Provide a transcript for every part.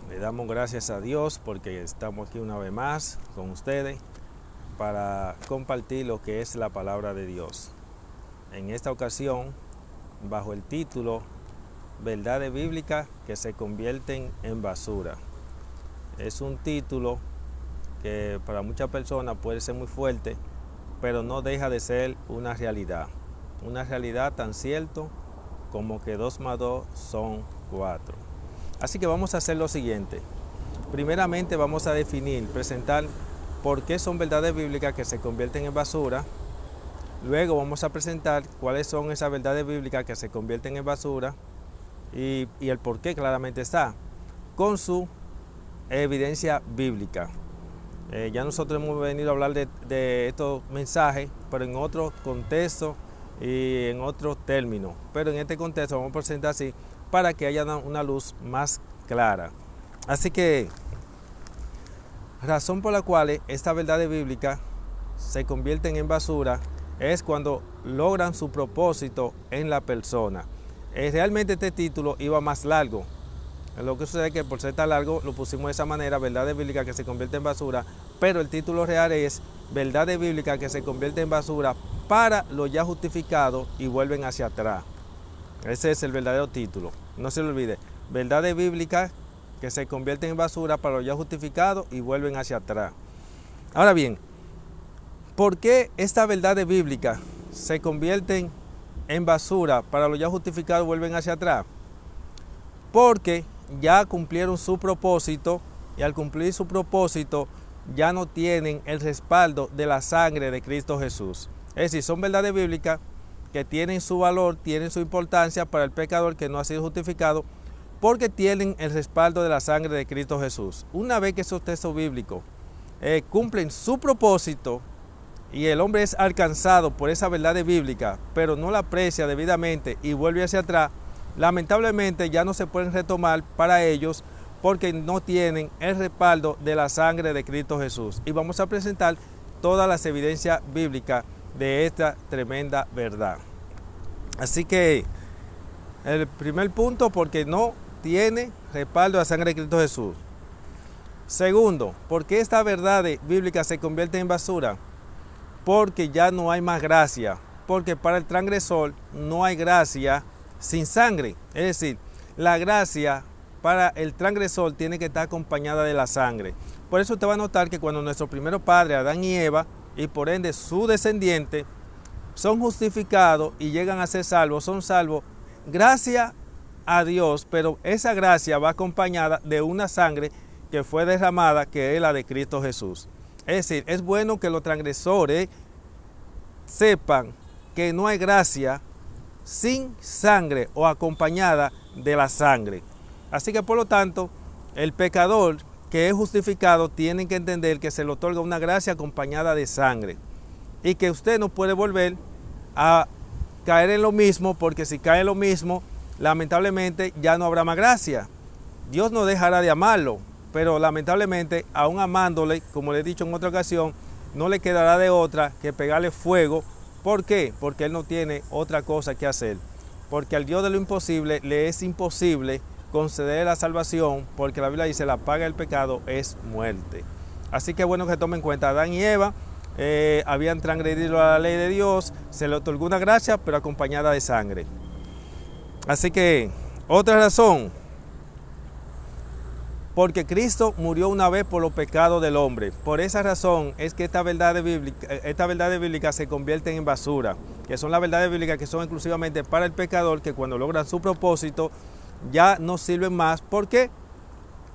Le damos gracias a Dios porque estamos aquí una vez más con ustedes para compartir lo que es la palabra de Dios. En esta ocasión, bajo el título Verdades bíblicas que se convierten en basura. Es un título que para muchas personas puede ser muy fuerte, pero no deja de ser una realidad. Una realidad tan cierto como que 2 más 2 son 4. Así que vamos a hacer lo siguiente. Primeramente vamos a presentar por qué son verdades bíblicas que se convierten en basura. Luego vamos a presentar cuáles son esas verdades bíblicas que se convierten en basura y el por qué claramente está, con su evidencia bíblica. Ya nosotros hemos venido a hablar de estos mensajes, pero en otro contexto y en otro término. Pero en este contexto vamos a presentar así para que haya una luz más clara. Así que, razón por la cual estas verdades bíblicas se convierten en basura es cuando logran su propósito en la persona. Realmente este título iba más largo. Lo que sucede es que por ser tan largo lo pusimos de esa manera, verdades bíblicas que se convierten en basura, pero el título real es verdades bíblicas que se convierten en basura para los ya justificados y vuelven hacia atrás. Ese es el verdadero título, no se lo olvide, verdades bíblicas que se convierten en basura para los ya justificados y vuelven hacia atrás. Ahora bien, ¿por qué estas verdades bíblicas se convierten en basura para los ya justificados y vuelven hacia atrás? Porque ya cumplieron su propósito y al cumplir su propósito ya no tienen el respaldo de la sangre de Cristo Jesús. Es decir, son verdades bíblicas que tienen su valor, tienen su importancia para el pecador que no ha sido justificado porque tienen el respaldo de la sangre de Cristo Jesús. Una vez que esos textos bíblicos cumplen su propósito y el hombre es alcanzado por esa verdad bíblica, pero no la aprecia debidamente y vuelve hacia atrás, lamentablemente ya no se pueden retomar para ellos porque no tienen el respaldo de la sangre de Cristo Jesús. Y vamos a presentar todas las evidencias bíblicas de esta tremenda verdad. Así que el primer punto, porque no tiene respaldo de la sangre de Cristo Jesús. Segundo, ¿por qué esta verdad bíblica se convierte en basura? Porque ya no hay más gracia, porque para el transgresor no hay gracia sin sangre. Es decir, la gracia para el transgresor tiene que estar acompañada de la sangre. Por eso usted va a notar que cuando nuestros primeros padres, Adán y Eva, y por ende su descendiente, son justificados y llegan a ser salvos, son salvos gracias a Dios, pero esa gracia va acompañada de una sangre que fue derramada, que es la de Cristo Jesús. Es decir, es bueno que los transgresores sepan que no hay gracia sin sangre o acompañada de la sangre. Así que por lo tanto, el pecador que es justificado tiene que entender que se le otorga una gracia acompañada de sangre y que usted no puede volver a caer en lo mismo, porque si cae en lo mismo, lamentablemente ya no habrá más gracia. Dios no dejará de amarlo, pero lamentablemente, aún amándole, como le he dicho en otra ocasión, no le quedará de otra que pegarle fuego. ¿Por qué? Porque Él no tiene otra cosa que hacer. Porque al Dios de lo imposible le es imposible conceder la salvación, porque la Biblia dice la paga del pecado es muerte. Así que bueno que tomen en cuenta, Adán y Eva habían transgredido la ley de Dios, se le otorgó una gracia, pero acompañada de sangre. Así que, otra razón, porque Cristo murió una vez por los pecados del hombre. Por esa razón es que estas verdades bíblicas se convierten en basura, que son las verdades bíblicas que son exclusivamente para el pecador, que cuando logran su propósito ya no sirven más. ¿Por qué?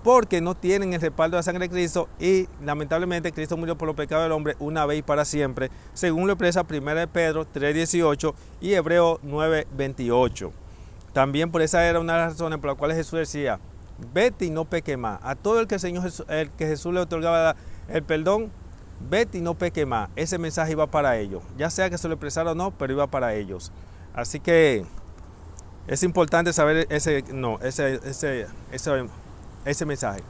Porque no tienen el respaldo de la sangre de Cristo y lamentablemente Cristo murió por los pecados del hombre una vez y para siempre, según lo expresa 1 Pedro 3:18 y Hebreos 9:28. También por esa era una de las razones por las cuales Jesús decía: vete y no peque más. A todo el que Jesús le otorgaba el perdón, vete y no peque más. Ese mensaje iba para ellos, ya sea que se lo expresara o no, pero iba para ellos. Así que es importante saber ese mensaje.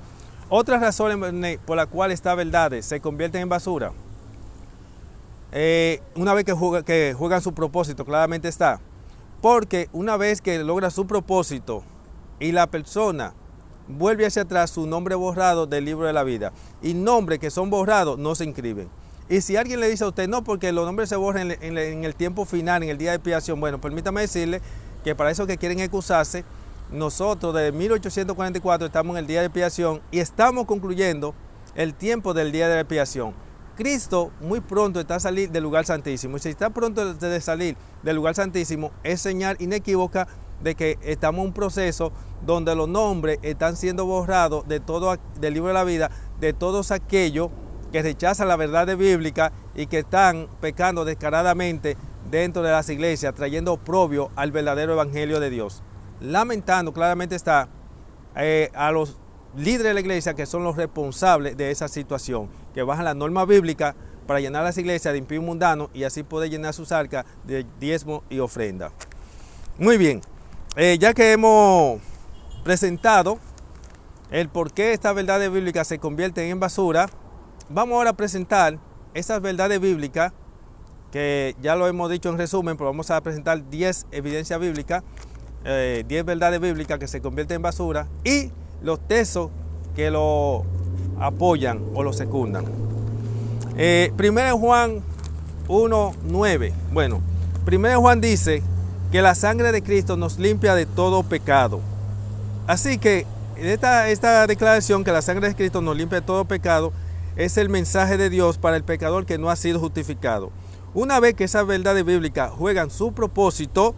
Otras razones por las cuales estas verdades se convierten en basura, una vez que juegan su propósito, claramente está. Porque una vez que logra su propósito y la persona vuelve hacia atrás su nombre borrado del libro de la vida. Y nombres que son borrados no se inscriben. Y si alguien le dice a usted, no, porque los nombres se borran en el tiempo final, en el día de expiación, bueno, permítame decirle que para eso que quieren excusarse, nosotros desde 1844 estamos en el día de expiación y estamos concluyendo el tiempo del día de expiación. Cristo muy pronto está a salir del lugar santísimo. Y si está pronto de salir del lugar santísimo, es señal inequívoca de que estamos en un proceso donde los nombres están siendo borrados de todo, del libro de la vida, de todos aquellos que rechazan la verdad bíblica y que están pecando descaradamente dentro de las iglesias, trayendo oprobio al verdadero evangelio de Dios. Lamentando claramente está a los líderes de la iglesia, que son los responsables de esa situación, que bajan la norma bíblica para llenar las iglesias de impíos mundanos y así poder llenar sus arcas de diezmo y ofrenda. Muy bien, ya que hemos presentado el por qué estas verdades bíblicas se convierten en basura, vamos ahora a presentar esas verdades bíblicas, que ya lo hemos dicho en resumen, pero vamos a presentar 10 evidencias bíblicas, 10 verdades bíblicas que se convierten en basura y los textos que lo apoyan o lo secundan. Primero Juan 1:9. Bueno, primero Juan dice que la sangre de Cristo nos limpia de todo pecado. Así que esta declaración, que la sangre de Cristo nos limpia de todo pecado, es el mensaje de Dios para el pecador que no ha sido justificado. Una vez que esas verdades bíblicas juegan su propósito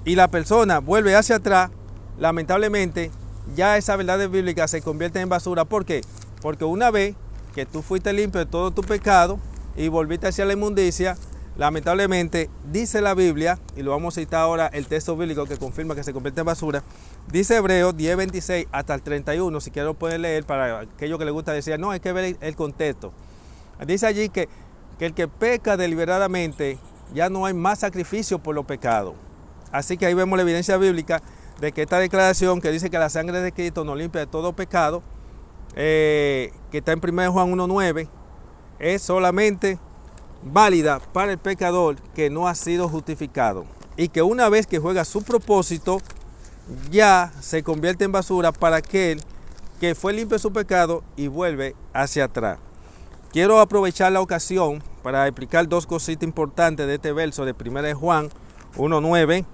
y la persona vuelve hacia atrás, lamentablemente ya esa verdad bíblica se convierte en basura. ¿Por qué? Porque una vez que tú fuiste limpio de todo tu pecado y volviste hacia la inmundicia, lamentablemente dice la Biblia, y lo vamos a citar ahora el texto bíblico que confirma que se convierte en basura, dice Hebreos 10:26 hasta el 31, si quiero pueden leer para aquellos que les gusta decir, no, hay que ver el contexto. Dice allí que el que peca deliberadamente, ya no hay más sacrificio por los pecados. Así que ahí vemos la evidencia bíblica de que esta declaración que dice que la sangre de Cristo nos limpia de todo pecado, que está en 1 Juan 1:9, es solamente válida para el pecador que no ha sido justificado y que una vez que juega su propósito ya se convierte en basura para aquel que fue limpio de su pecado y vuelve hacia atrás. Quiero aprovechar la ocasión para explicar dos cositas importantes de este verso de 1 Juan 1:9.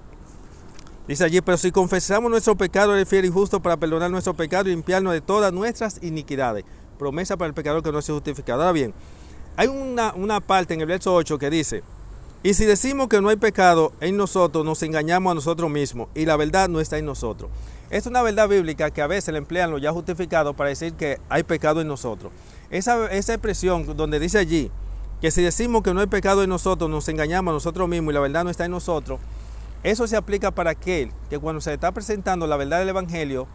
Dice allí, pero si confesamos nuestro pecado, Él es fiel y justo para perdonar nuestro pecado y limpiarnos de todas nuestras iniquidades. Promesa para el pecador que no ha sido justificado. Ahora bien, hay una parte en el verso 8 que dice, y si decimos que no hay pecado en nosotros, nos engañamos a nosotros mismos y la verdad no está en nosotros. Es una verdad bíblica que a veces le emplean los ya justificados para decir que hay pecado en nosotros. Esa expresión donde dice allí, que si decimos que no hay pecado en nosotros, nos engañamos a nosotros mismos y la verdad no está en nosotros, eso se aplica para aquel que cuando se está presentando la verdad del evangelio,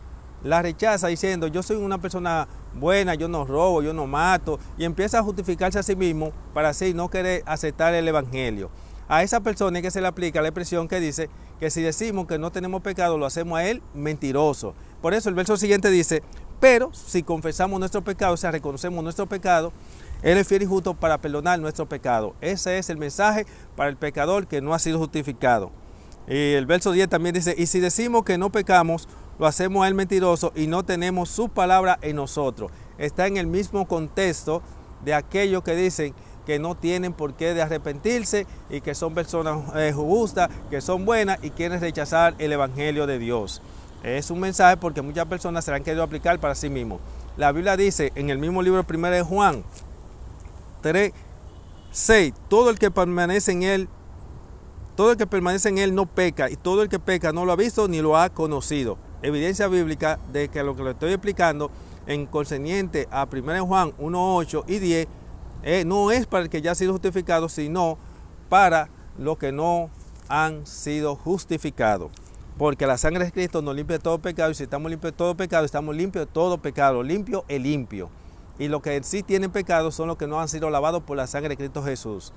la rechaza diciendo, yo soy una persona buena, yo no robo, yo no mato, y empieza a justificarse a sí mismo para así no querer aceptar el evangelio. A esa persona es que se le aplica la expresión que dice que si decimos que no tenemos pecado, lo hacemos a él mentiroso. Por eso el verso siguiente dice, pero si confesamos nuestro pecado, o sea, reconocemos nuestro pecado, Él es fiel y justo para perdonar nuestro pecado. Ese es el mensaje para el pecador que no ha sido justificado. Y el verso 10 también dice, y si decimos que no pecamos, lo hacemos a él mentiroso y no tenemos su palabra en nosotros. Está en el mismo contexto de aquellos que dicen que no tienen por qué de arrepentirse y que son personas justas, que son buenas y quieren rechazar el evangelio de Dios. Es un mensaje porque muchas personas se han querido aplicar para sí mismos. La Biblia dice en el mismo libro 1 Juan 3:6, todo el que permanece en él no peca, y todo el que peca no lo ha visto ni lo ha conocido. Evidencia bíblica de que lo que le estoy explicando en concerniente a 1 Juan 1:8 y 10 no es para el que ya ha sido justificado, sino para los que no han sido justificados. Porque la sangre de Cristo nos limpia de todo pecado, y si estamos limpios de todo pecado, estamos limpios de todo pecado. Limpio es limpio. Y los que sí tienen pecado son los que no han sido lavados por la sangre de Cristo Jesús.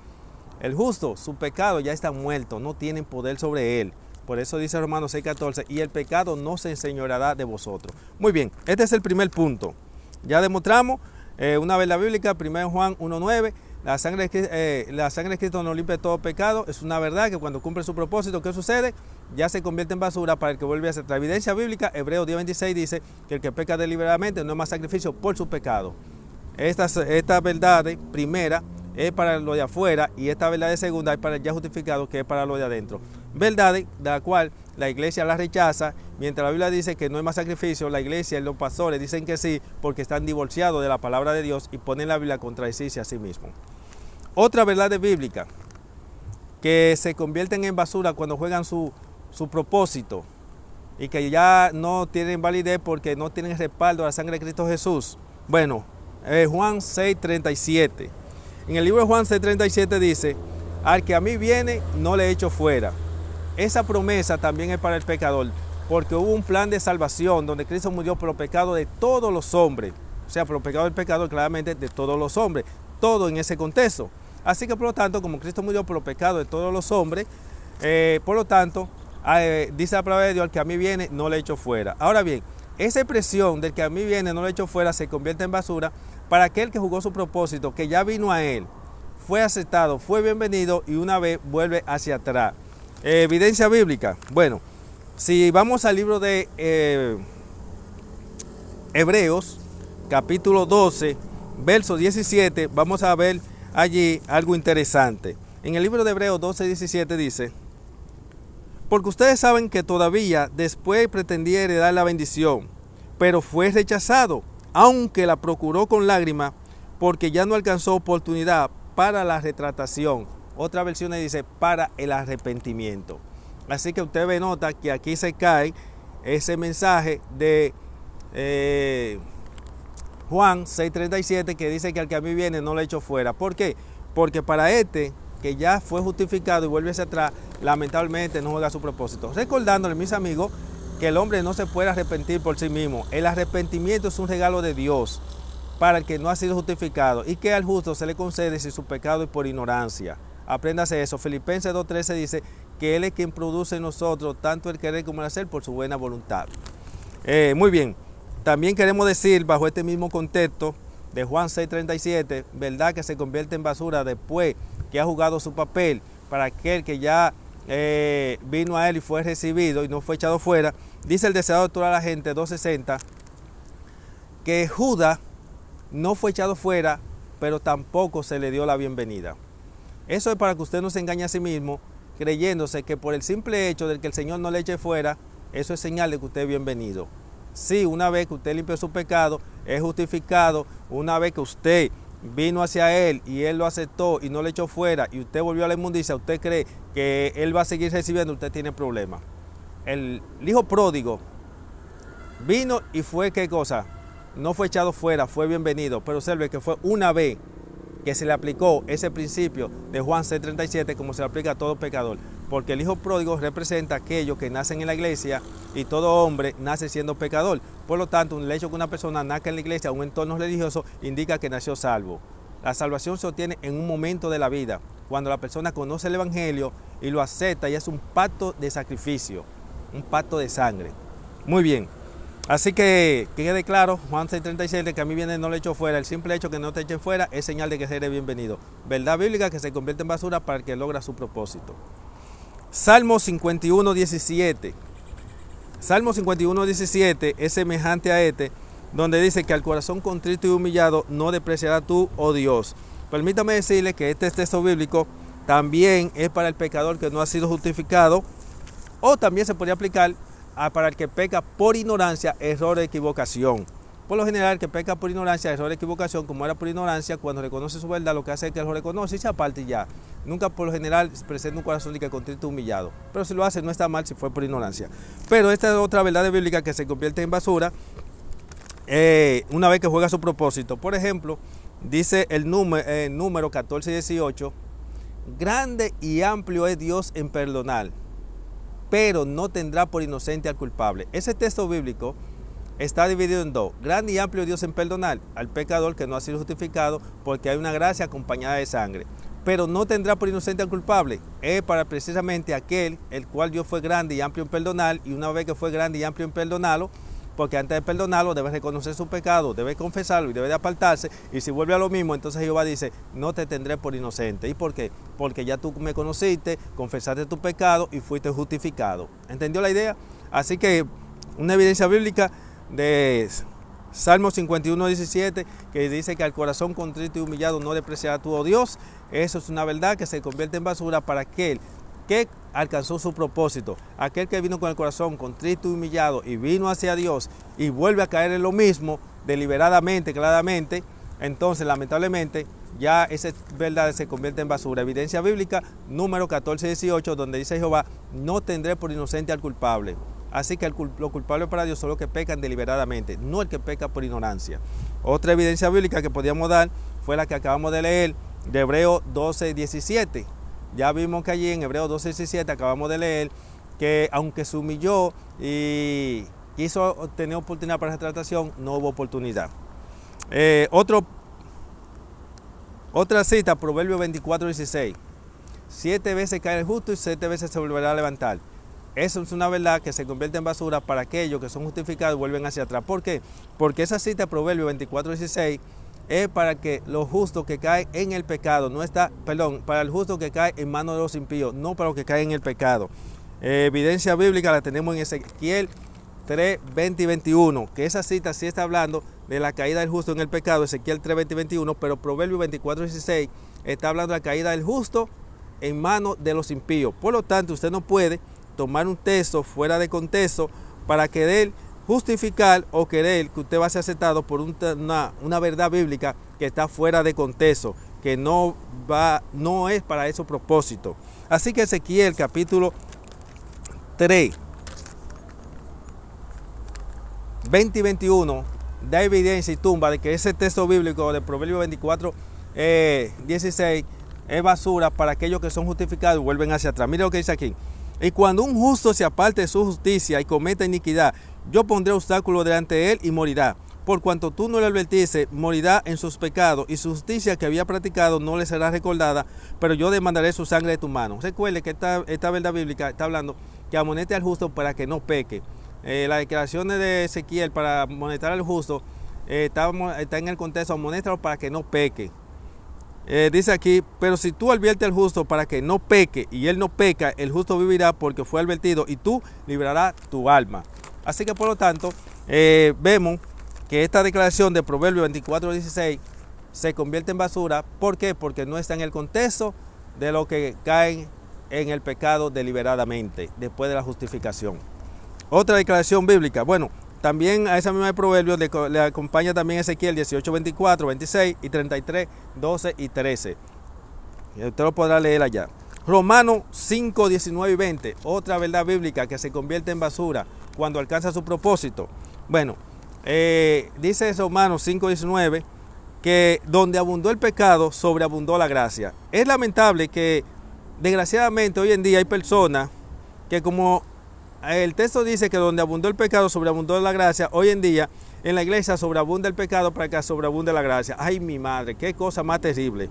El justo, su pecado ya está muerto, no tienen poder sobre él. Por eso dice Romanos 6:14, y el pecado no se enseñoreará de vosotros. Muy bien, este es el primer punto. Ya demostramos una verdad bíblica, 1 Juan 1:9, la sangre de Cristo nos limpia de todo pecado. Es una verdad que cuando cumple su propósito, ¿qué sucede? Ya se convierte en basura para el que vuelve a hacer. La evidencia bíblica, Hebreos 10:26 dice que el que peca deliberadamente no es más sacrificio por su pecado. Esta verdad primera es para lo de afuera y esta verdad de segunda es para el ya justificado, que es para lo de adentro. Verdad de la cual la iglesia la rechaza, mientras la Biblia dice que no hay más sacrificio, la iglesia y los pastores dicen que sí porque están divorciados de la palabra de Dios y ponen la Biblia a contradecirse a sí mismo. Otra verdad bíblica, que se convierten en basura cuando juegan su propósito y que ya no tienen validez porque no tienen respaldo a la sangre de Cristo Jesús. Bueno, Juan 6:37. En el libro de Juan 6:37 dice, al que a mí viene no le echo fuera. Esa promesa también es para el pecador, porque hubo un plan de salvación donde Cristo murió por los pecados de todos los hombres. O sea, por los pecados del pecador, claramente de todos los hombres. Todo en ese contexto. Así que por lo tanto, como Cristo murió por los pecados de todos los hombres, por lo tanto, dice la palabra de Dios, al que a mí viene no le echo fuera. Ahora bien, esa expresión del que a mí viene no le echo fuera se convierte en basura para aquel que jugó su propósito, que ya vino a él, fue aceptado, fue bienvenido y una vez vuelve hacia atrás. Evidencia bíblica. Bueno, si vamos al libro de Hebreos, capítulo 12, verso 17, vamos a ver allí algo interesante. En el libro de Hebreos 12:17 dice, porque ustedes saben que todavía después pretendía heredar la bendición, pero fue rechazado, aunque la procuró con lágrimas, porque ya no alcanzó oportunidad para la retractación. Otra versión dice para el arrepentimiento. Así que usted ve nota que aquí se cae ese mensaje de Juan 6:37 que dice que al que a mí viene no le echo fuera. ¿Por qué? Porque para este que ya fue justificado y vuelve hacia atrás, lamentablemente no juega su propósito. Recordándole, mis amigos, que el hombre no se puede arrepentir por sí mismo. El arrepentimiento es un regalo de Dios para el que no ha sido justificado y que al justo se le concede si su pecado es por ignorancia. Apréndase eso. Filipenses 2:13 dice que Él es quien produce en nosotros tanto el querer como el hacer por su buena voluntad. Muy bien. También queremos decir, bajo este mismo contexto de Juan 6:37, verdad que se convierte en basura después que ha jugado su papel para aquel que ya vino a Él y fue recibido y no fue echado fuera. Dice el deseado de toda la gente 2:60 que Judas no fue echado fuera, pero tampoco se le dio la bienvenida. Eso es para que usted no se engañe a sí mismo, creyéndose que por el simple hecho de que el Señor no le eche fuera, eso es señal de que usted es bienvenido. Sí, una vez que usted limpió su pecado, es justificado. Una vez que usted vino hacia Él y Él lo aceptó y no le echó fuera y usted volvió a la inmundicia, usted cree que Él va a seguir recibiendo, usted tiene problemas. El hijo pródigo vino y fue, ¿qué cosa? No fue echado fuera, fue bienvenido, pero observe que fue una vez que se le aplicó ese principio de Juan 6:37 como se le aplica a todo pecador, porque el hijo pródigo representa aquellos que nacen en la iglesia y todo hombre nace siendo pecador. Por lo tanto, el hecho que una persona nazca en la iglesia, en un entorno religioso, indica que nació salvo. La salvación se obtiene en un momento de la vida, cuando la persona conoce el evangelio y lo acepta y es un pacto de sacrificio, un pacto de sangre. Muy bien. Así que quede claro, Juan 6:37, que a mí viene no le echo fuera. El simple hecho que no te echen fuera es señal de que seré bienvenido. Verdad bíblica que se convierte en basura para el que logra su propósito. Salmo 51:17. Salmo 51:17 es semejante a este, donde dice que al corazón contrito y humillado no despreciarás tú, oh Dios. Permítame decirle que este texto bíblico también es para el pecador que no ha sido justificado, o también se podría aplicar para el que peca por ignorancia, error, equivocación. Por lo general, el que peca por ignorancia, error, equivocación, como era por ignorancia, cuando reconoce su verdad, lo que hace es que lo reconoce y se aparte y ya. Nunca por lo general presenta un corazón de que contrito humillado. Pero si lo hace, no está mal si fue por ignorancia. Pero esta es otra verdad bíblica que se convierte en basura una vez que juega su propósito. Por ejemplo, dice el número 14 y 18, grande y amplio es Dios en perdonar, pero no tendrá por inocente al culpable. Ese texto bíblico está dividido en dos. Grande y amplio Dios en perdonar al pecador que no ha sido justificado porque hay una gracia acompañada de sangre. Pero no tendrá por inocente al culpable. Es para precisamente aquel el cual Dios fue grande y amplio en perdonar, y una vez que fue grande y amplio en perdonarlo, porque antes de perdonarlo debe reconocer su pecado, debe confesarlo y debe de apartarse, y si vuelve a lo mismo, entonces Jehová dice, no te tendré por inocente. ¿Y por qué? Porque ya tú me conociste, confesaste tu pecado y fuiste justificado. ¿Entendió la idea? Así que una evidencia bíblica de Salmo 51, 17, que dice que al corazón contrito y humillado no despreciará tú, oh Dios. Eso es una verdad que se convierte en basura para aquel que alcanzó su propósito. Aquel que vino con el corazón contrito y humillado y vino hacia Dios y vuelve a caer en lo mismo deliberadamente, claramente, entonces lamentablemente ya esa verdad se convierte en basura. Evidencia bíblica número 14, 18, donde dice Jehová, no tendré por inocente al culpable. Así que lo culpable para Dios son los que pecan deliberadamente, no el que peca por ignorancia. Otra evidencia bíblica que podíamos dar fue la que acabamos de leer, de Hebreos 12, 17. Ya vimos que allí en Hebreos 12, 17 acabamos de leer que aunque se humilló y quiso tener oportunidad para retratación, no hubo oportunidad. Otra cita, Proverbios 24, 16. 7 veces cae el justo y 7 veces se volverá a levantar. Eso es una verdad que se convierte en basura para aquellos que son justificados y vuelven hacia atrás. ¿Por qué? Porque esa cita, Proverbios 24, 16, es para que los justos que caen en el pecado, para el justo que cae en manos de los impíos, no para los que caen en el pecado. Evidencia bíblica la tenemos en Ezequiel 3, 20 y 21, que esa cita sí está hablando de la caída del justo en el pecado, Ezequiel 3, 20 y 21, pero Proverbios 24, 16 está hablando de la caída del justo en manos de los impíos. Por lo tanto, usted no puede tomar un texto fuera de contexto para querer justificar o querer que usted va a ser aceptado por una verdad bíblica que está fuera de contexto, que no es para esos propósitos. Así que Ezequiel capítulo 3, 20 y 21 da evidencia y tumba de que ese texto bíblico de Proverbios 24, 16 es basura para aquellos que son justificados y vuelven hacia atrás. Mire lo que dice aquí. Y cuando un justo se aparte de su justicia y cometa iniquidad, yo pondré obstáculo delante de él y morirá. Por cuanto tú no le advertiste, morirá en sus pecados, y su justicia que había practicado no le será recordada, pero yo demandaré su sangre de tu mano. Recuerde que esta verdad bíblica está hablando que amoneste al justo para que no peque. Las declaraciones de Ezequiel para amonestar al justo está en el contexto, amonéstalo para que no peque. Dice aquí, pero si tú adviertes al justo para que no peque y él no peca, el justo vivirá porque fue advertido y tú librarás tu alma. Así que por lo tanto, vemos que esta declaración de Proverbios 24, 16 se convierte en basura. ¿Por qué? Porque no está en el contexto de lo que caen en el pecado deliberadamente después de la justificación. Otra declaración bíblica, bueno, también a esa misma de Proverbios le acompaña también Ezequiel 18, 24, 26 y 33, 12 y 13. Usted lo podrá leer allá. Romanos 5, 19 y 20, otra verdad bíblica que se convierte en basura cuando alcanza su propósito. Bueno, dice Romanos 5, 19 que donde abundó el pecado, sobreabundó la gracia. Es lamentable que desgraciadamente hoy en día hay personas que, como el texto dice que donde abundó el pecado, sobreabundó la gracia, hoy en día en la iglesia sobreabunda el pecado para que sobreabunde la gracia. Ay, mi madre, qué cosa más terrible.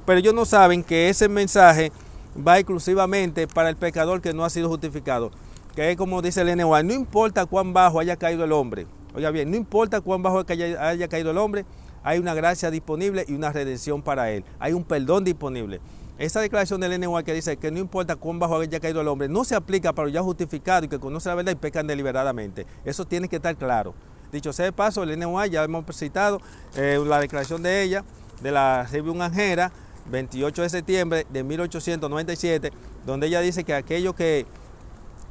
Pero ellos no saben que ese mensaje va exclusivamente para el pecador que no ha sido justificado. Que es como dice el NWA, no importa cuán bajo haya caído el hombre. Oiga bien, no importa cuán bajo haya caído el hombre, hay una gracia disponible y una redención para él. Hay un perdón disponible. Esa declaración del NWA que dice que no importa cuán bajo haya caído el hombre, no se aplica para los ya justificados y que conocen la verdad y pecan deliberadamente. Eso tiene que estar claro. Dicho sea de paso, el NWA ya hemos citado la declaración de ella, de la Review Angera, 28 de septiembre de 1897, donde ella dice que aquello que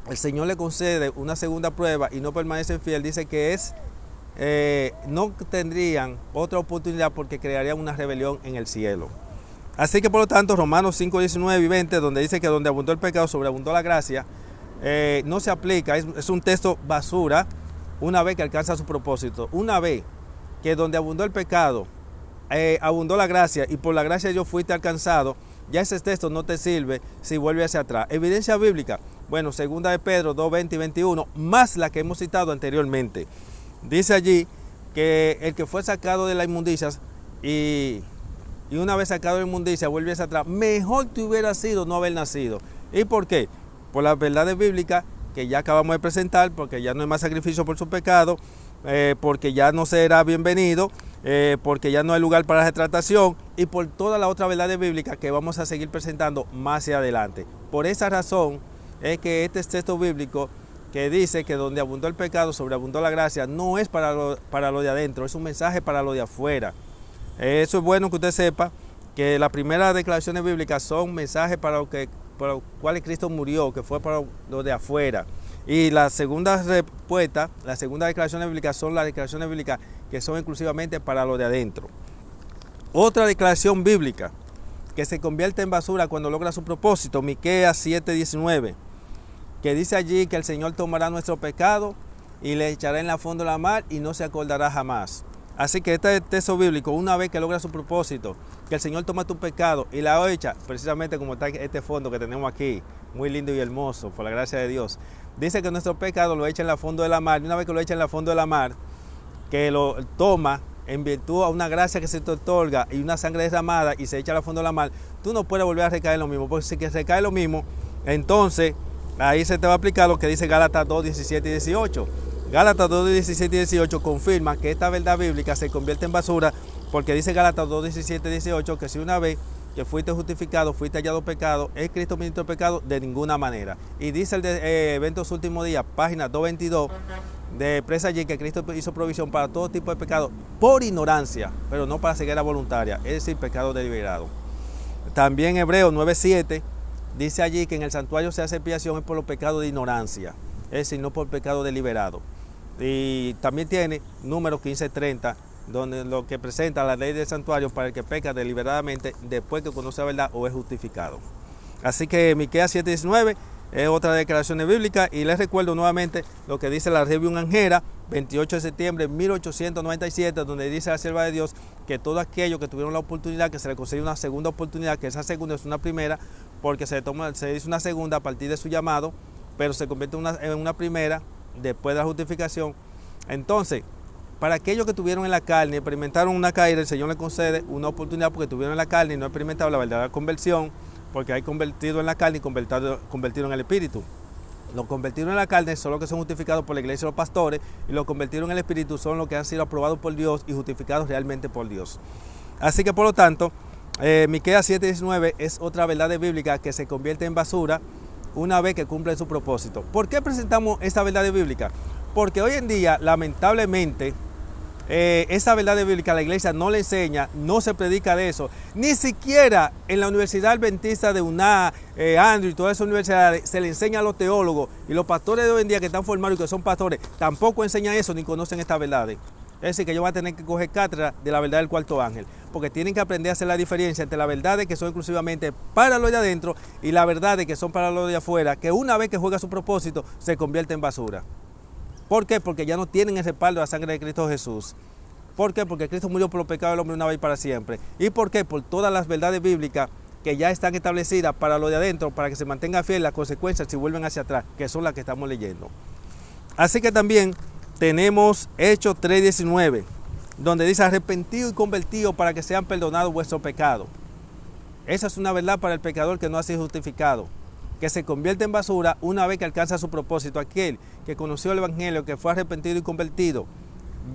el Señor le concede una segunda prueba y no permanecen fiel, dice que no tendrían otra oportunidad porque crearían una rebelión en el cielo. Así que por lo tanto, Romanos 5, 19 y 20, donde dice que donde abundó el pecado, sobreabundó la gracia, no se aplica, es un texto basura una vez que alcanza su propósito. Una vez que donde abundó el pecado, abundó la gracia y por la gracia yo fuiste alcanzado, ya ese texto no te sirve si vuelve hacia atrás. Evidencia bíblica, bueno, segunda de Pedro 2, 20 y 21, más la que hemos citado anteriormente. Dice allí que el que fue sacado de las inmundicias y una vez sacado de la inmundicia vuelve hacia atrás, mejor te hubiera sido no haber nacido. ¿Y por qué? Por las verdades bíblicas que ya acabamos de presentar, porque ya no hay más sacrificio por su pecado, porque ya no será bienvenido, porque ya no hay lugar para retractación y por toda la otra verdad bíblica que vamos a seguir presentando más hacia adelante. Por esa razón es que este texto bíblico que dice que donde abundó el pecado, sobreabundó la gracia, no es para lo de adentro, es un mensaje para lo de afuera. Eso es bueno que usted sepa, que las primeras declaraciones bíblicas son mensajes para los cuales Cristo murió, que fue para lo de afuera. Y la segunda respuesta, las segundas declaraciones bíblicas son las declaraciones bíblicas que son exclusivamente para lo de adentro. Otra declaración bíblica que se convierte en basura cuando logra su propósito, Miqueas 7:19, que dice allí que el Señor tomará nuestro pecado y le echará en la fondo de la mar y no se acordará jamás. Así que este texto bíblico, una vez que logra su propósito, que el Señor toma tu pecado y la echa, precisamente como está este fondo que tenemos aquí, muy lindo y hermoso, por la gracia de Dios, dice que nuestro pecado lo echa en la fondo de la mar, y una vez que lo echa en la fondo de la mar, que lo toma en virtud a una gracia que se te otorga y una sangre derramada y se echa al fondo de la mar, tú no puedes volver a recaer en lo mismo, porque si que recae lo mismo, entonces ahí se te va a aplicar lo que dice Gálatas 2:17 y 18. Gálatas 2:17 y 18 confirma que esta verdad bíblica se convierte en basura, porque dice Gálatas 2:17 y 18 que si una vez que fuiste justificado, fuiste hallado pecado, ¿es Cristo ministro de pecado? De ninguna manera. Y dice el de Eventos Últimos Días, página 222, de presa allí, que Cristo hizo provisión para todo tipo de pecado por ignorancia, pero no para ceguera voluntaria, es decir, pecado deliberado. También Hebreos 9:7 dice allí que en el santuario se hace expiación es por los pecados de ignorancia, es decir, no por pecado deliberado. Y también tiene Números 15:30, donde lo que presenta la ley del santuario para el que peca deliberadamente después que conoce la verdad o es justificado. Así que Miqueas 7:19 es otra declaración bíblica, y les recuerdo nuevamente lo que dice la Review Angera, 28 de septiembre de 1897, donde dice la sierva de Dios que todos aquellos que tuvieron la oportunidad, que se les concedió una segunda oportunidad, que esa segunda es una primera, porque se dice una segunda a partir de su llamado, pero se convierte en una primera después de la justificación. Entonces, para aquellos que tuvieron en la carne, experimentaron una caída, el Señor les concede una oportunidad porque tuvieron en la carne y no experimentaron la verdadera conversión, porque hay convertido en la carne y convertido en el espíritu. Los convertidos en la carne son los que son justificados por la iglesia y los pastores, y los convertidos en el espíritu son los que han sido aprobados por Dios y justificados realmente por Dios. Así que por lo tanto, Miqueas 7:19 es otra verdad bíblica que se convierte en basura una vez que cumple su propósito. ¿Por qué presentamos esta verdad bíblica? Porque hoy en día, lamentablemente, esa verdad bíblica la iglesia no le enseña, no se predica de eso. Ni siquiera en la Universidad Adventista de UNA, Andrew y todas esas universidades se le enseña a los teólogos, y los pastores de hoy en día que están formados y que son pastores tampoco enseñan eso ni conocen estas verdades. Es decir, que ellos van a tener que coger cátedra de la verdad del cuarto ángel, porque tienen que aprender a hacer la diferencia entre la verdad de que son exclusivamente para lo de adentro y la verdad de que son para lo de afuera, que una vez que juega su propósito se convierte en basura. ¿Por qué? Porque ya no tienen el respaldo de la sangre de Cristo Jesús. ¿Por qué? Porque Cristo murió por los pecados del hombre una vez y para siempre. ¿Y por qué? Por todas las verdades bíblicas que ya están establecidas para lo de adentro, para que se mantenga fiel las consecuencias si vuelven hacia atrás, que son las que estamos leyendo. Así que también tenemos Hechos 3:19, donde dice arrepentido y convertido para que sean perdonados vuestros pecados. Esa es una verdad para el pecador que no ha sido justificado, que se convierte en basura una vez que alcanza su propósito. Aquel que conoció el Evangelio, que fue arrepentido y convertido,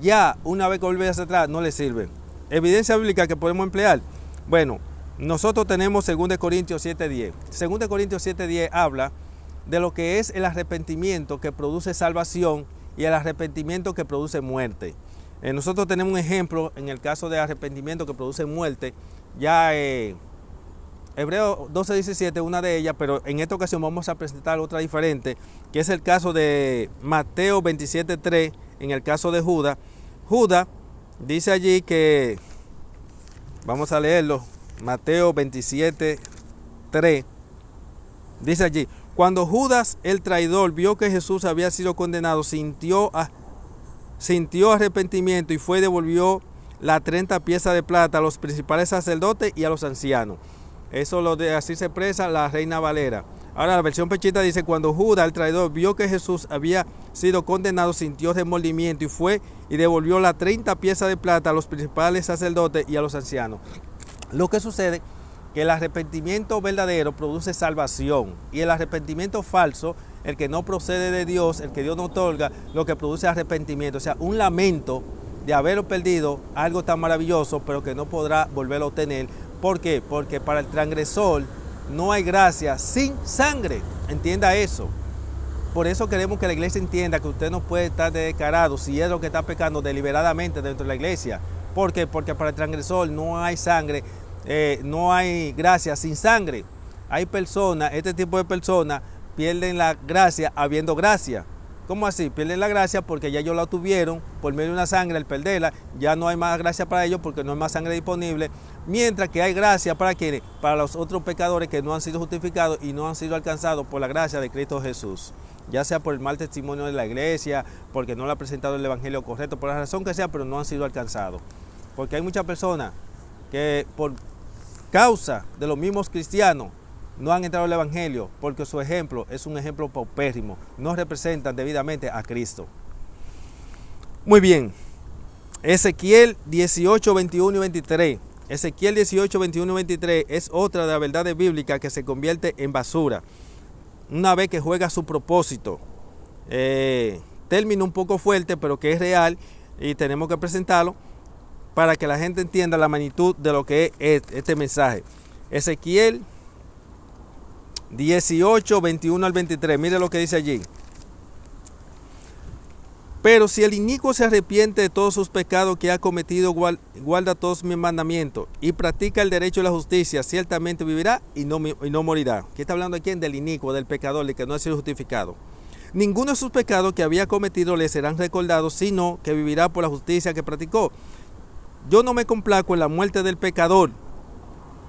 ya una vez que vuelve hacia atrás no le sirve. Evidencia bíblica que podemos emplear. Bueno, nosotros tenemos 2 Corintios 7:10. 2 Corintios 7:10 habla de lo que es el arrepentimiento que produce salvación y el arrepentimiento que produce muerte. Nosotros tenemos un ejemplo en el caso de arrepentimiento que produce muerte, ya Hebreos 12:17, una de ellas, pero en esta ocasión vamos a presentar otra diferente, que es el caso de Mateo 27:3, en el caso de Judas. Judas dice allí que, vamos a leerlo, Mateo 27:3, dice allí, cuando Judas el traidor vio que Jesús había sido condenado, sintió arrepentimiento y fue y devolvió las 30 piezas de plata a los principales sacerdotes y a los ancianos. Eso así se expresa la Reina Valera. Ahora la versión pechita dice, cuando Judas el traidor vio que Jesús había sido condenado, sintió remordimiento y fue y devolvió las 30 piezas de plata a los principales sacerdotes y a los ancianos. Lo que sucede que el arrepentimiento verdadero produce salvación y el arrepentimiento falso el que no procede de Dios, el que Dios no otorga, lo que produce arrepentimiento, o sea, un lamento de haberlo perdido, algo tan maravilloso, pero que no podrá volverlo a obtener. ¿Por qué? Porque para el transgresor no hay gracia sin sangre, entienda eso. Por eso queremos que la iglesia entienda que usted no puede estar descarado si es lo que está pecando deliberadamente dentro de la iglesia. ¿Por qué? Porque para el transgresor no hay sangre, no hay gracia sin sangre. Hay personas, este tipo de personas pierden la gracia habiendo gracia. ¿Cómo así? Pierden la gracia porque ya ellos la obtuvieron por medio de una sangre, al perderla, ya no hay más gracia para ellos porque no hay más sangre disponible. Mientras que hay gracia para quienes, para los otros pecadores que no han sido justificados y no han sido alcanzados por la gracia de Cristo Jesús. Ya sea por el mal testimonio de la iglesia, porque no le ha presentado el evangelio correcto, por la razón que sea, pero no han sido alcanzados. Porque hay muchas personas que por causa de los mismos cristianos no han entrado al evangelio, porque su ejemplo es un ejemplo paupérrimo, no representan debidamente a Cristo. Muy bien, Ezequiel 18, 21 y 23. Ezequiel 18, 21 y 23 es otra de las verdades bíblicas que se convierte en basura una vez que juega su propósito. Término un poco fuerte, pero que es real y tenemos que presentarlo para que la gente entienda la magnitud de lo que es este mensaje. Ezequiel 18, 21 al 23, mire lo que dice allí. Pero si el inicuo se arrepiente de todos sus pecados que ha cometido, guarda todos mis mandamientos y practica el derecho y la justicia, ciertamente vivirá y no morirá. ¿Qué está hablando aquí? Del inicuo, del pecador, del que no ha sido justificado. Ninguno de sus pecados que había cometido le serán recordados, sino que vivirá por la justicia que practicó. Yo no me complaco en la muerte del pecador,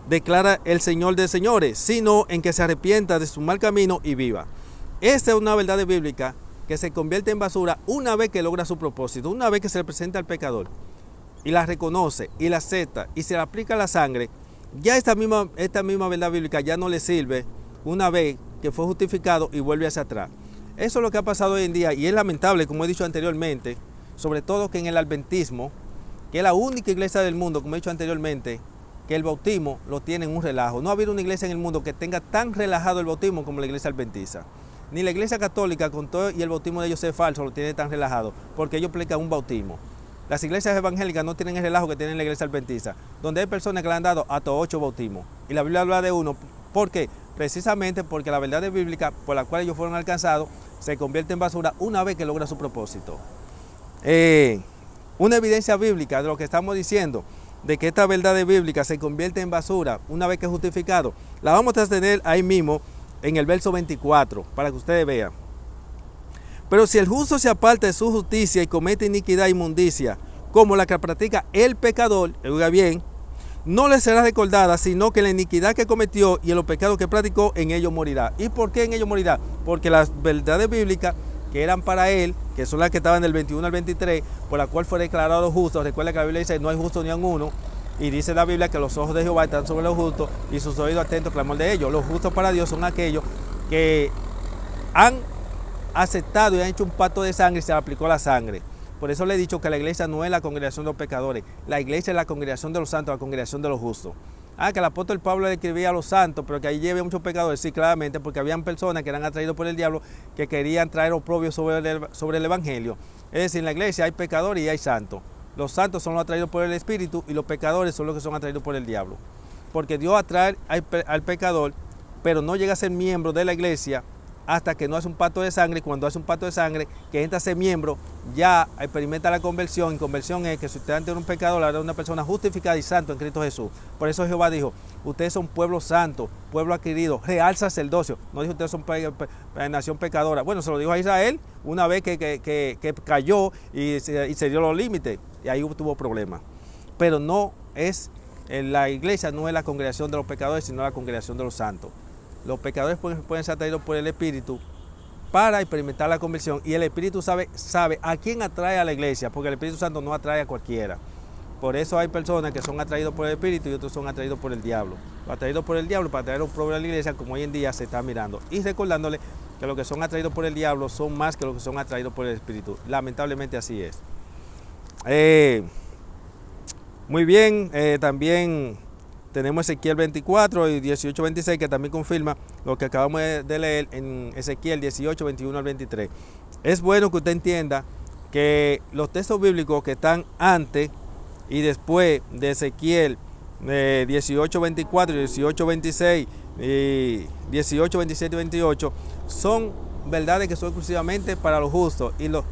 declara el Señor de señores, sino en que se arrepienta de su mal camino y viva. Esta es una verdad bíblica que se convierte en basura una vez que logra su propósito, una vez que se le presenta al pecador y la reconoce y la acepta y se le aplica la sangre. Ya esta misma verdad bíblica ya no le sirve una vez que fue justificado y vuelve hacia atrás. Eso es lo que ha pasado hoy en día y es lamentable, como he dicho anteriormente, sobre todo que en el adventismo, que es la única iglesia del mundo, como he dicho anteriormente, que el bautismo lo tiene en un relajo. No ha habido una iglesia en el mundo que tenga tan relajado el bautismo como la iglesia adventista. Ni la iglesia católica, con todo y el bautismo de ellos es falso, lo tiene tan relajado, porque ellos aplican un bautismo. Las iglesias evangélicas no tienen el relajo que tiene la iglesia adventista, donde hay personas que le han dado hasta 8 bautismos. Y la Biblia habla de uno. ¿Por qué? Precisamente porque la verdad bíblica por la cual ellos fueron alcanzados se convierte en basura una vez que logra su propósito. Una evidencia bíblica de lo que estamos diciendo, de que esta verdad bíblica se convierte en basura una vez que es justificado, la vamos a tener ahí mismo en el verso 24, para que ustedes vean. Pero si el justo se aparta de su justicia y comete iniquidad e inmundicia, como la que practica el pecador, oiga bien, no le será recordada, sino que la iniquidad que cometió y los pecados que practicó, en ellos morirá. ¿Y por qué en ellos morirá? Porque las verdades bíblicas que eran para él, que son las que estaban del 21 al 23, por la cual fue declarado justo. Recuerda que la Biblia dice, no hay justo ni a uno. Y dice la Biblia que los ojos de Jehová están sobre los justos y sus oídos atentos al clamor de ellos. Los justos para Dios son aquellos que han aceptado y han hecho un pacto de sangre y se le aplicó la sangre. Por eso le he dicho que la iglesia no es la congregación de los pecadores. La iglesia es la congregación de los santos, la congregación de los justos. Que el apóstol Pablo le escribía a los santos, pero que ahí lleve muchos pecadores. Sí, claramente, porque habían personas que eran atraídos por el diablo que querían traer oprobio sobre el evangelio. Es decir, en la iglesia hay pecadores y hay santos. Los santos son los atraídos por el Espíritu y los pecadores son los que son atraídos por el diablo. Porque Dios atrae al pecador, pero no llega a ser miembro de la iglesia hasta que no hace un pacto de sangre. Cuando hace un pacto de sangre, que entra a ser miembro, ya experimenta la conversión. Y conversión es que si usted ante un pecador, ahora es una persona justificada y santo en Cristo Jesús. Por eso Jehová dijo, ustedes son pueblo santo, pueblo adquirido, real sacerdocio. No dijo ustedes son nación pecadora. Bueno, se lo dijo a Israel una vez que cayó y se dio los límites. Y ahí tuvo problemas. Pero no es, la iglesia no es la congregación de los pecadores, sino la congregación de los santos. Los pecadores pueden ser atraídos por el Espíritu para experimentar la conversión. Y el Espíritu sabe a quién atrae a la iglesia, porque el Espíritu Santo no atrae a cualquiera. Por eso hay personas que son atraídos por el Espíritu y otros son atraídos por el diablo. Los atraídos por el diablo para traer un problema a la iglesia, como hoy en día se está mirando. Y recordándole que los que son atraídos por el diablo son más que los que son atraídos por el Espíritu. Lamentablemente así es. Muy bien, también tenemos Ezequiel 24 y 18, 26, que también confirma lo que acabamos de leer en Ezequiel 18, 21 al 23. Es bueno que usted entienda que los textos bíblicos que están antes y después de Ezequiel 18, 24, 18, 26 y 18, 27 y 28 son verdades que son exclusivamente para los justos. Y o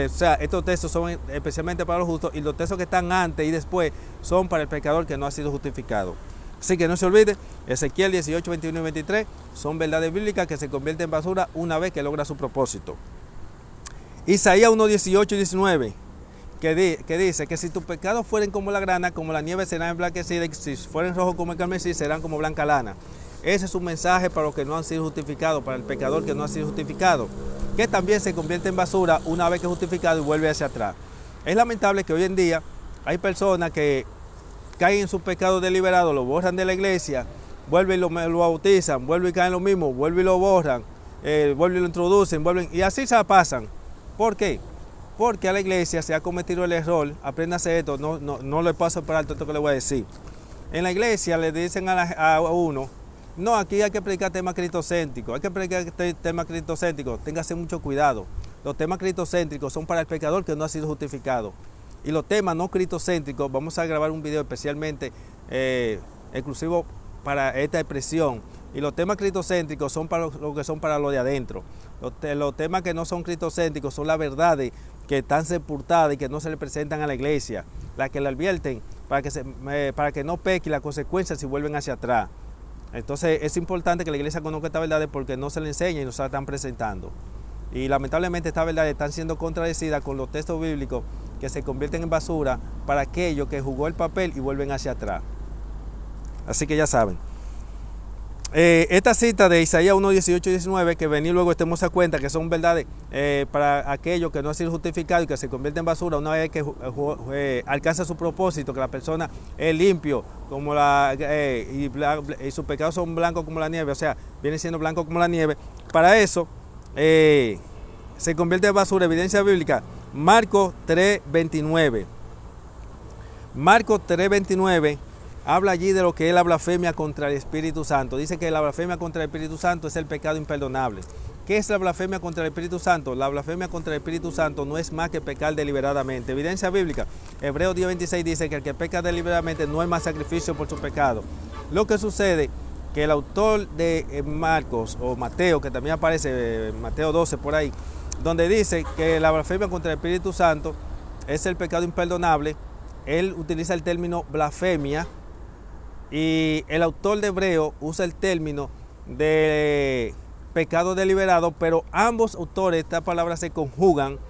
sea, estos textos son especialmente para los justos, y los textos que están antes y después son para el pecador que no ha sido justificado. Así que no se olvide, Ezequiel 18, 21 y 23 son verdades bíblicas que se convierten en basura una vez que logra su propósito. Isaías 1, 18 y 19, que dice que si tus pecados fueren como la grana, como la nieve serán emblanquecidas, y si fueren rojos como el carmesí, serán como blanca lana. Ese es un mensaje para los que no han sido justificados, para el pecador que no ha sido justificado, que también se convierte en basura una vez que es justificado y vuelve hacia atrás. Es lamentable que hoy en día hay personas que caen en sus pecados deliberados, lo borran de la iglesia, vuelven y lo bautizan, vuelven y caen lo mismo, vuelven y lo borran, vuelven y lo introducen, vuelven, y así se la pasan. ¿Por qué? Porque a la iglesia se ha cometido el error, apréndase esto, no le paso por alto esto que le voy a decir. En la iglesia le dicen a uno, no, aquí hay que predicar temas cristocéntricos, hay que predicar temas cristocéntricos, téngase mucho cuidado. Los temas cristocéntricos son para el pecador que no ha sido justificado. Y los temas no cristocéntricos, vamos a grabar un video especialmente exclusivo para esta expresión. Y los temas cristocéntricos son para lo que son para lo de adentro. Los temas que no son cristocéntricos son las verdades que están sepultadas y que no se le presentan a la iglesia, las que le advierten para que no peque, y las consecuencias si vuelven hacia atrás. Entonces es importante que la iglesia conozca estas verdades porque no se le enseña y no se la están presentando. Y lamentablemente estas verdades están siendo contradecidas con los textos bíblicos que se convierten en basura para aquellos que jugó el papel y vuelven hacia atrás. Así que ya saben. Esta cita de Isaías 1, 18 y 19, que venir luego estemos a cuenta que son verdades para aquellos que no han sido justificados y que se convierten en basura una vez que alcanza su propósito, que la persona es limpio como y sus pecados son blancos como la nieve, o sea, viene siendo blanco como la nieve. Para eso se convierte en basura, evidencia bíblica, Marcos 3, 29. Marcos 3, 29 habla allí de lo que es la blasfemia contra el Espíritu Santo. Dice que la blasfemia contra el Espíritu Santo es el pecado imperdonable. ¿Qué es la blasfemia contra el Espíritu Santo? La blasfemia contra el Espíritu Santo no es más que pecar deliberadamente. Evidencia bíblica, Hebreos 10, 26 dice que el que peca deliberadamente no es más sacrificio por su pecado. Lo que sucede que el autor de Marcos o Mateo, que también aparece Mateo 12 por ahí, donde dice que la blasfemia contra el Espíritu Santo es el pecado imperdonable, él utiliza el término blasfemia. Y el autor de Hebreo usa el término de pecado deliberado, pero ambos autores, estas palabras se conjugan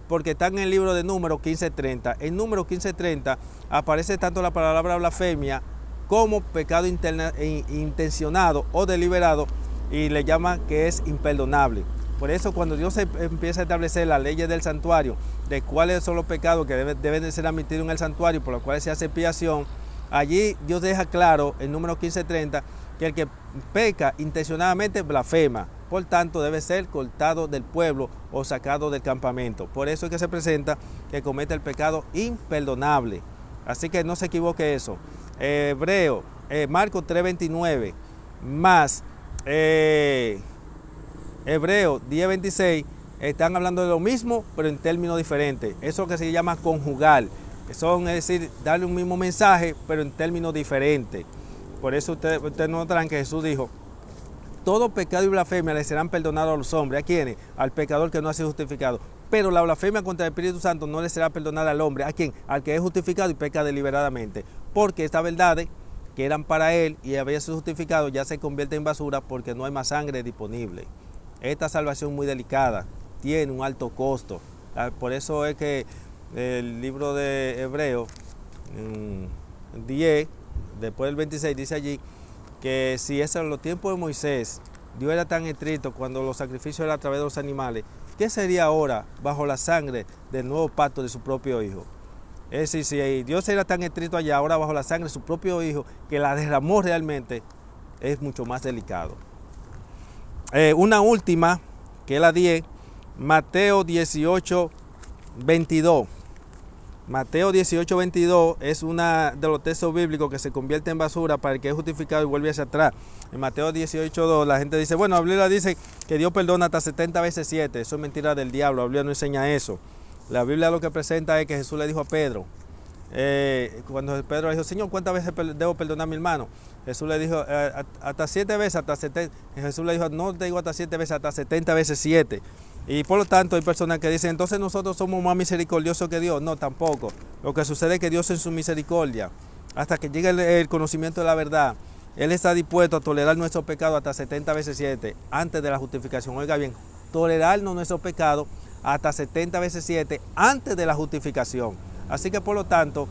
porque están en el libro de Números 15:30. En Números 15:30 aparece tanto la palabra blasfemia como pecado intencionado o deliberado, y le llama que es imperdonable. Por eso cuando Dios empieza a establecer las leyes del santuario, de cuáles son los pecados que deben de ser admitidos en el santuario, por los cuales se hace expiación, allí Dios deja claro en Número 15:30 que el que peca intencionadamente blasfema, por tanto debe ser cortado del pueblo o sacado del campamento. Por eso es que se presenta que comete el pecado imperdonable. Así que no se equivoque eso. Marcos 3:29 más Hebreos 10:26 están hablando de lo mismo, pero en términos diferentes. Eso es lo que se llama conjugar. Es decir, darle un mismo mensaje, pero en términos diferentes. Por eso ustedes notarán que Jesús dijo, todo pecado y blasfemia le serán perdonados a los hombres. ¿A quiénes? Al pecador que no ha sido justificado. Pero la blasfemia contra el Espíritu Santo no le será perdonada al hombre. ¿A quién? Al que es justificado y peca deliberadamente. Porque estas verdades que eran para él y había sido justificado ya se convierten en basura porque no hay más sangre disponible. Esta salvación es muy delicada, tiene un alto costo. Por eso es que el libro de Hebreos 10, después del 26, dice allí que si es en los tiempos de Moisés, Dios era tan estricto cuando los sacrificios eran a través de los animales, ¿qué sería ahora bajo la sangre del nuevo pacto de su propio Hijo? Es decir, si Dios era tan estricto allá, ahora bajo la sangre de su propio Hijo, que la derramó realmente, es mucho más delicado. Una última, que es la 10, Mateo 18, 22. Mateo 18:22 es uno de los textos bíblicos que se convierte en basura para el que es justificado y vuelve hacia atrás. En Mateo 18:2 la gente dice, bueno, la Biblia dice que Dios perdona hasta 70 veces 7. Eso es mentira del diablo, la Biblia no enseña eso. La Biblia lo que presenta es que Jesús le dijo a Pedro, cuando Pedro le dijo, Señor, ¿cuántas veces debo perdonar a mi hermano? Jesús le dijo, hasta 7 veces, hasta 70. Jesús le dijo, no te digo hasta 7 veces, hasta 70 veces 7. Y por lo tanto hay personas que dicen, entonces nosotros somos más misericordiosos que Dios. No, tampoco. Lo que sucede es que Dios en su misericordia, hasta que llegue el conocimiento de la verdad, Él está dispuesto a tolerar nuestros pecados hasta 70 veces 7 antes de la justificación. Oiga bien, tolerarnos nuestros pecados hasta 70 veces 7 antes de la justificación. Así que por lo tanto,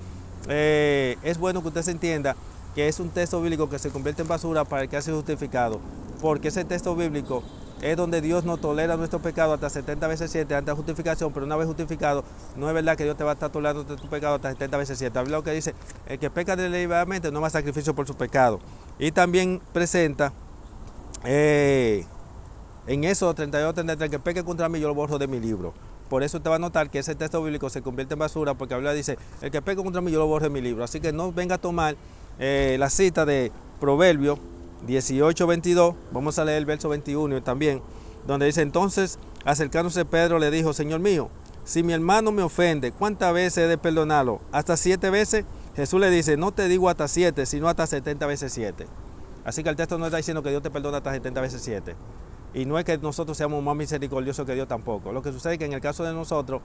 es bueno que usted se entienda que es un texto bíblico que se convierte en basura para el que ha sido justificado, porque ese texto bíblico es donde Dios nos tolera nuestros pecados hasta 70 veces 7 antes de la justificación, pero una vez justificado, no es verdad que Dios te va a estar tolerando tu pecado hasta 70 veces 7. Habla lo que dice, el que peca deliberadamente no va a sacrificio por su pecado. Y también presenta, en Éxodo 32:33, el que peque contra mí yo lo borro de mi libro. Por eso te va a notar que ese texto bíblico se convierte en basura, porque la Biblia dice, el que peque contra mí yo lo borro de mi libro. Así que no venga a tomar la cita de Proverbios 18:22, vamos a leer el verso 21 también, donde dice, entonces acercándose Pedro le dijo, Señor mío, si mi hermano me ofende, ¿cuántas veces he de perdonarlo? ¿Hasta 7 veces? Jesús le dice, no te digo hasta 7, sino hasta 70 veces 7. Así que el texto no está diciendo que Dios te perdona hasta 70 veces 7. Y no es que nosotros seamos más misericordiosos que Dios tampoco. Lo que sucede es que en el caso de nosotros,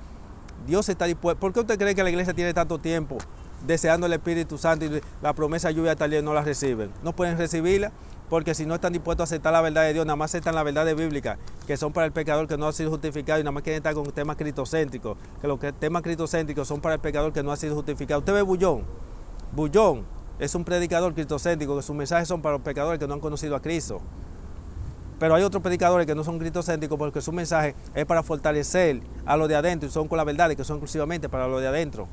Dios está dispuesto. ¿Por qué usted cree que la iglesia tiene tanto tiempo deseando el Espíritu Santo y la promesa de lluvia tal día no la reciben? No pueden recibirla porque si no están dispuestos a aceptar la verdad de Dios, nada más aceptan la verdad bíblica, que son para el pecador que no ha sido justificado, y nada más quieren estar con temas cristocéntricos, que los temas cristocéntricos son para el pecador que no ha sido justificado. Usted ve Bullón es un predicador cristocéntrico, que sus mensajes son para los pecadores que no han conocido a Cristo. Pero hay otros predicadores que no son cristocéntricos porque su mensaje es para fortalecer a los de adentro y son con la verdad y que son exclusivamente para los de adentro.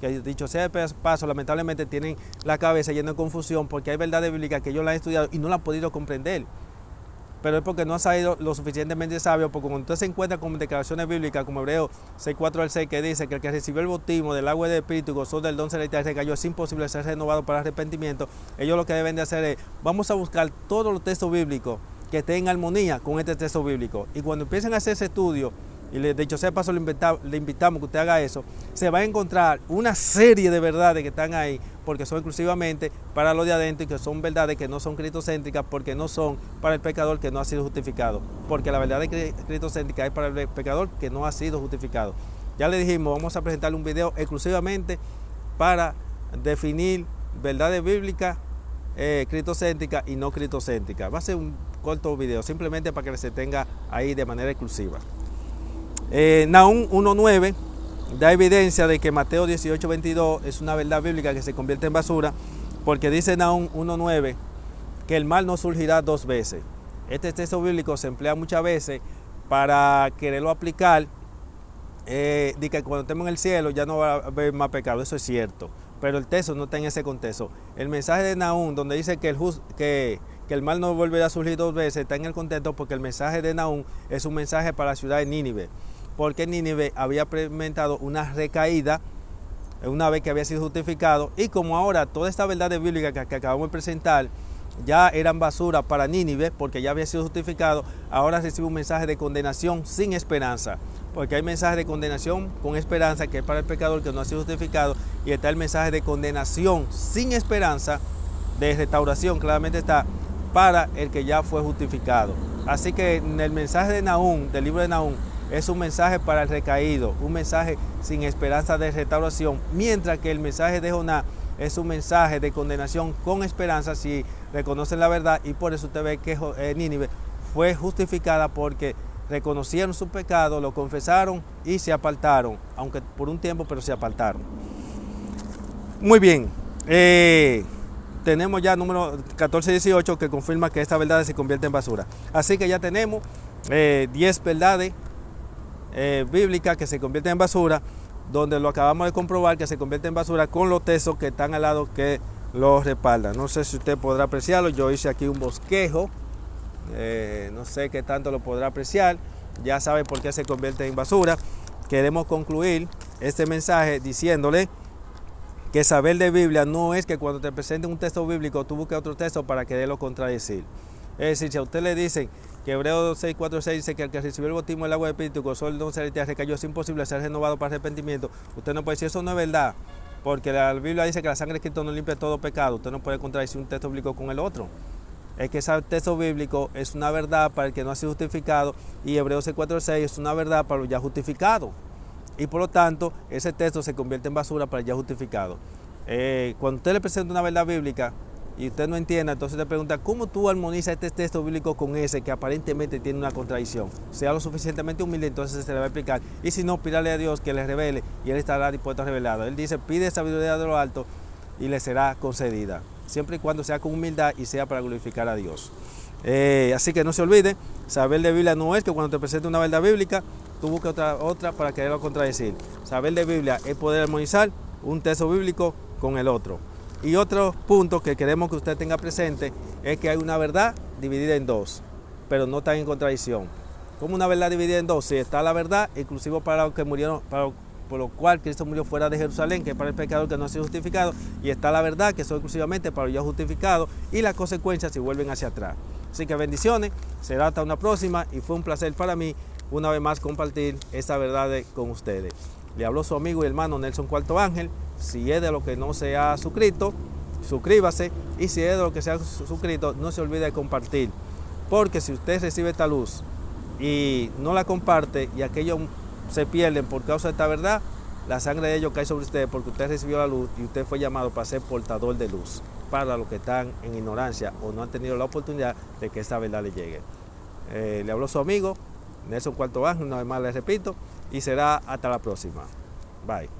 Que dicho sea de paso, lamentablemente tienen la cabeza llena de confusión porque hay verdades bíblicas que ellos la han estudiado y no la han podido comprender. Pero es porque no han sido lo suficientemente sabios, porque cuando usted se encuentra con declaraciones bíblicas como Hebreos 6:4 al 6, que dice que el que recibió el bautismo del agua y del Espíritu y gozó del don celestial y recayó, es imposible ser renovado para arrepentimiento. Ellos lo que deben de hacer es, vamos a buscar todos los textos bíblicos que estén en armonía con este texto bíblico. Y cuando empiecen a hacer ese estudio, y de hecho sea paso le invitamos que usted haga eso, se va a encontrar una serie de verdades que están ahí, porque son exclusivamente para los de adentro y que son verdades que no son cristocéntricas, porque no son para el pecador que no ha sido justificado, porque la verdad de cristocéntrica es para el pecador que no ha sido justificado. Ya le dijimos, vamos a presentarle un video exclusivamente para definir verdades bíblicas cristocéntrica y no cristocéntrica. Va a ser un corto video, simplemente para que se tenga ahí de manera exclusiva. Nahum 1:9 da evidencia de que Mateo 18:22 es una verdad bíblica que se convierte en basura, porque dice Nahum 1:9 que el mal no surgirá 2 veces. Este texto bíblico se emplea muchas veces para quererlo aplicar, de que cuando estemos en el cielo ya no va a haber más pecado. Eso es cierto, pero el texto no está en ese contexto. El mensaje de Nahum, donde dice que el mal no volverá a surgir 2 veces, está en el contexto porque el mensaje de Nahum es un mensaje para la ciudad de Nínive, porque Nínive había experimentado una recaída una vez que había sido justificado, y como ahora toda esta verdad bíblica que acabamos de presentar ya eran basura para Nínive porque ya había sido justificado, ahora recibe un mensaje de condenación sin esperanza, porque hay mensaje de condenación con esperanza que es para el pecador que no ha sido justificado, y está el mensaje de condenación sin esperanza, de restauración, claramente está para el que ya fue justificado. Así que en el mensaje de Nahum, del libro de Nahum, es un mensaje para el recaído, un mensaje sin esperanza de restauración, mientras que el mensaje de Jonás es un mensaje de condenación con esperanza si reconocen la verdad, y por eso usted ve que Nínive fue justificada porque reconocieron su pecado, lo confesaron y se apartaron, aunque por un tiempo, pero se apartaron. Muy bien, tenemos ya número 14-18 que confirma que esta verdad se convierte en basura. Así que ya tenemos 10 verdades bíblicas que se convierten en basura, donde lo acabamos de comprobar que se convierte en basura con los textos que están al lado que los respaldan. No sé si usted podrá apreciarlo, yo hice aquí un bosquejo, no sé qué tanto lo podrá apreciar, ya sabe por qué se convierte en basura. Queremos concluir este mensaje diciéndole que saber de Biblia no es que cuando te presenten un texto bíblico tú busques otro texto para quererlo contradecir. Es decir, si a usted le dicen que Hebreos 6:4-6 dice que el que recibió el bautismo del agua del Espíritu y gozó el don celestial recayó, es imposible ser renovado para arrepentimiento, usted no puede decir eso no es verdad, porque la Biblia dice que la sangre de Cristo no limpia todo pecado. Usted no puede contradecir un texto bíblico con el otro. Es que ese texto bíblico es una verdad para el que no ha sido justificado y Hebreos 6:4-6 es una verdad para los ya justificados. Y por lo tanto, ese texto se convierte en basura para el ya justificado. Cuando usted le presenta una verdad bíblica y usted no entienda, entonces le pregunta, ¿cómo tú armonizas este texto bíblico con ese que aparentemente tiene una contradicción? Sea lo suficientemente humilde, entonces se le va a explicar. Y si no, pídale a Dios que le revele y Él estará dispuesto a revelarlo. Él dice, pide sabiduría de lo alto y le será concedida, siempre y cuando sea con humildad y sea para glorificar a Dios. Así que no se olvide, saber de Biblia no es que cuando te presente una verdad bíblica, tú busques otra para quererlo contradecir. Saber de Biblia es poder armonizar un texto bíblico con el otro. Y otro punto que queremos que usted tenga presente es que hay una verdad dividida en dos, pero no está en contradicción. ¿Cómo una verdad dividida en dos? Si está la verdad, inclusive para los que murieron, por lo cual Cristo murió fuera de Jerusalén, que es para el pecador que no ha sido justificado, y está la verdad, que son exclusivamente para los ya justificados, y las consecuencias si vuelven hacia atrás. Así que bendiciones, será hasta una próxima, y fue un placer para mí una vez más compartir esta verdad con ustedes. Le habló su amigo y hermano Nelson Cuarto Ángel. Si es de lo que no se ha suscrito, suscríbase, y si es de lo que se ha suscrito, no se olvide de compartir, porque si usted recibe esta luz y no la comparte y aquellos se pierden por causa de esta verdad, la sangre de ellos cae sobre usted porque usted recibió la luz y usted fue llamado para ser portador de luz para los que están en ignorancia o no han tenido la oportunidad de que esta verdad le llegue. Le habló su amigo Nelson Cuarto Ángel, una vez más les repito, y será hasta la próxima. Bye.